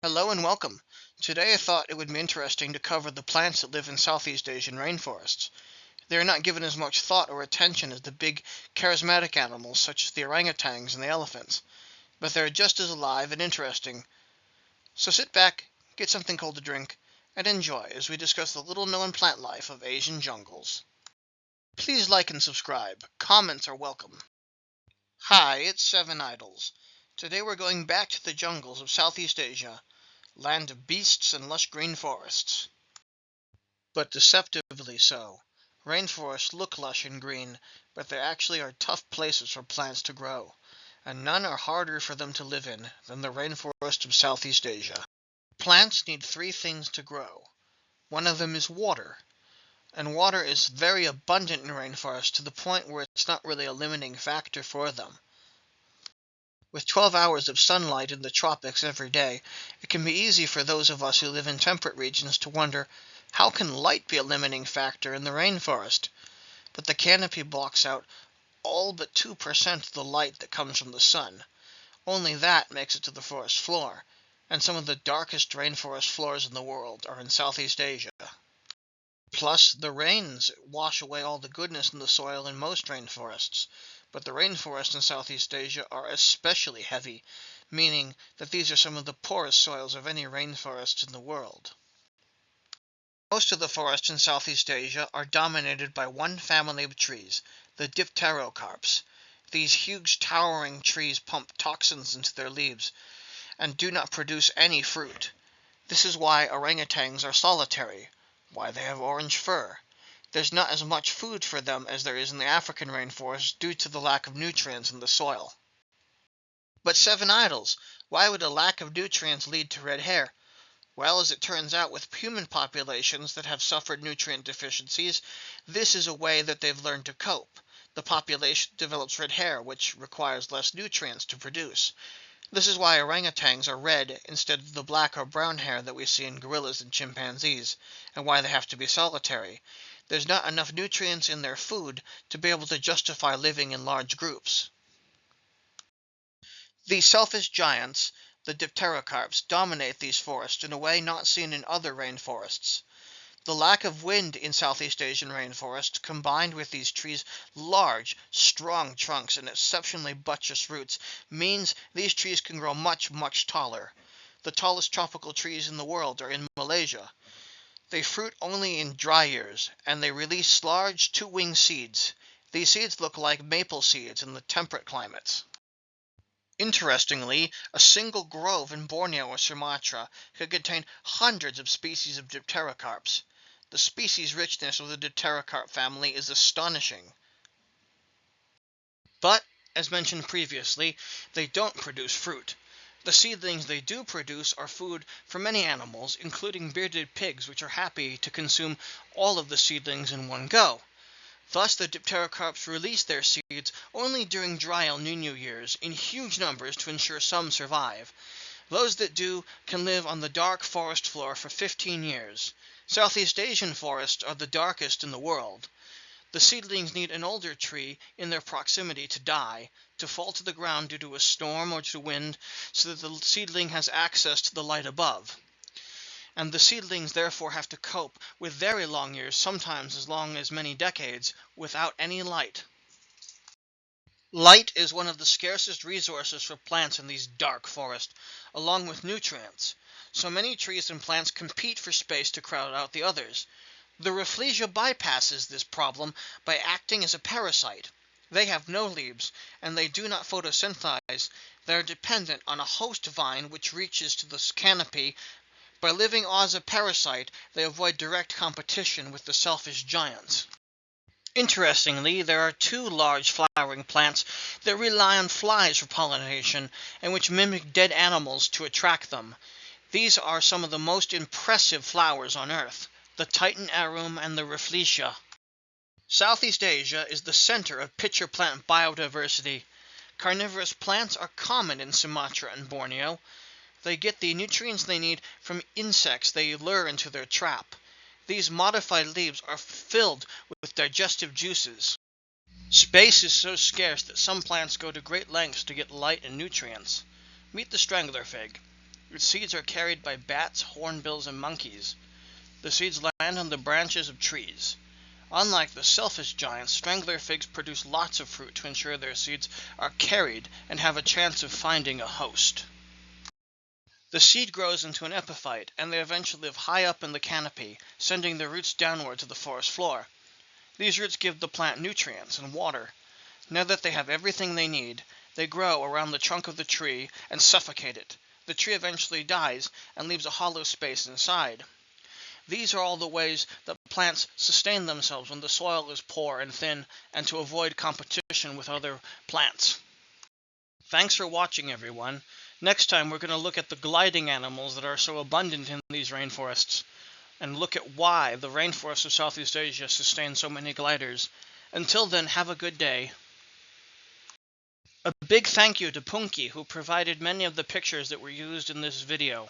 Hello and welcome. Today I thought it would be interesting to cover the plants that live in Southeast Asian rainforests. They are not given as much thought or attention as the big, charismatic animals such as the orangutans and the elephants, but they are just as alive and interesting. So sit back, get something cold to drink, and enjoy as we discuss the little-known plant life of Asian jungles. Please like and subscribe. Comments are welcome. Hi, it's Seven Idols. Today we're going back to the jungles of Southeast Asia, land of beasts and lush green forests. But deceptively so. Rainforests look lush and green, but they actually are tough places for plants to grow, and none are harder for them to live in than the rainforest of Southeast Asia. Plants need three things to grow. One of them is water, and water is very abundant in rainforests to the point where it's not really a limiting factor for them. With 12 hours of sunlight in the tropics every day, it can be easy for those of us who live in temperate regions to wonder, how can light be a limiting factor in the rainforest? But the canopy blocks out all but 2% of the light that comes from the sun. Only that makes it to the forest floor, and some of the darkest rainforest floors in the world are in Southeast Asia. Plus, the rains wash away all the goodness in the soil in most rainforests, but the rainforests in Southeast Asia are especially heavy, meaning that these are some of the poorest soils of any rainforests in the world. Most of the forests in Southeast Asia are dominated by one family of trees, the dipterocarps. These huge towering trees pump toxins into their leaves and do not produce any fruit. This is why orangutans are solitary, why they have orange fur. There's not as much food for them as there is in the African rainforest due to the lack of nutrients in the soil. But Seven Idols, why would a lack of nutrients lead to red hair? Well, as it turns out, with human populations that have suffered nutrient deficiencies, this is a way that they've learned to cope. The population develops red hair, which requires less nutrients to produce. This is why orangutans are red instead of the black or brown hair that we see in gorillas and chimpanzees, and why they have to be solitary. There's not enough nutrients in their food to be able to justify living in large groups. These selfish giants, the dipterocarps, dominate these forests in a way not seen in other rainforests. The lack of wind in Southeast Asian rainforests, combined with these trees' large, strong trunks and exceptionally buttressed roots, means these trees can grow much, much taller. The tallest tropical trees in the world are in Malaysia. They fruit only in dry years, and they release large two-winged seeds. These seeds look like maple seeds in the temperate climates. Interestingly, a single grove in Borneo or Sumatra could contain hundreds of species of dipterocarps. The species richness of the dipterocarp family is astonishing. But, as mentioned previously, they don't produce fruit. The seedlings they do produce are food for many animals, including bearded pigs, which are happy to consume all of the seedlings in one go. Thus, the dipterocarps release their seeds only during dry El Niño years in huge numbers to ensure some survive. Those that do can live on the dark forest floor for 15 years. Southeast Asian forests are the darkest in the world. The seedlings need an older tree in their proximity to die, to fall to the ground due to a storm or to wind, so that the seedling has access to the light above. And the seedlings therefore have to cope with very long years, sometimes as long as many decades, without any light. Light is one of the scarcest resources for plants in these dark forests, along with nutrients. So many trees and plants compete for space to crowd out the others. The Rafflesia bypasses this problem by acting as a parasite. They have no leaves, and they do not photosynthesize. They are dependent on a host vine which reaches to the canopy. By living as a parasite, they avoid direct competition with the selfish giants. Interestingly, there are two large flowering plants that rely on flies for pollination and which mimic dead animals to attract them. These are some of the most impressive flowers on Earth, the Titan arum and the Rafflesia. Southeast Asia is the center of pitcher plant biodiversity. Carnivorous plants are common in Sumatra and Borneo. They get the nutrients they need from insects they lure into their trap. These modified leaves are filled with digestive juices. Space is so scarce that some plants go to great lengths to get light and nutrients. Meet the strangler fig. Its seeds are carried by bats, hornbills, and monkeys. The seeds land on the branches of trees. Unlike the selfish giants, strangler figs produce lots of fruit to ensure their seeds are carried and have a chance of finding a host. The seed grows into an epiphyte, and they eventually live high up in the canopy, sending their roots downward to the forest floor. These roots give the plant nutrients and water. Now that they have everything they need, they grow around the trunk of the tree and suffocate it. The tree eventually dies and leaves a hollow space inside. These are all the ways that plants sustain themselves when the soil is poor and thin, and to avoid competition with other plants. Thanks for watching, everyone. Next time we're going to look at the gliding animals that are so abundant in these rainforests, and look at why the rainforests of Southeast Asia sustain so many gliders. Until then, have a good day. A big thank you to Punky, who provided many of the pictures that were used in this video.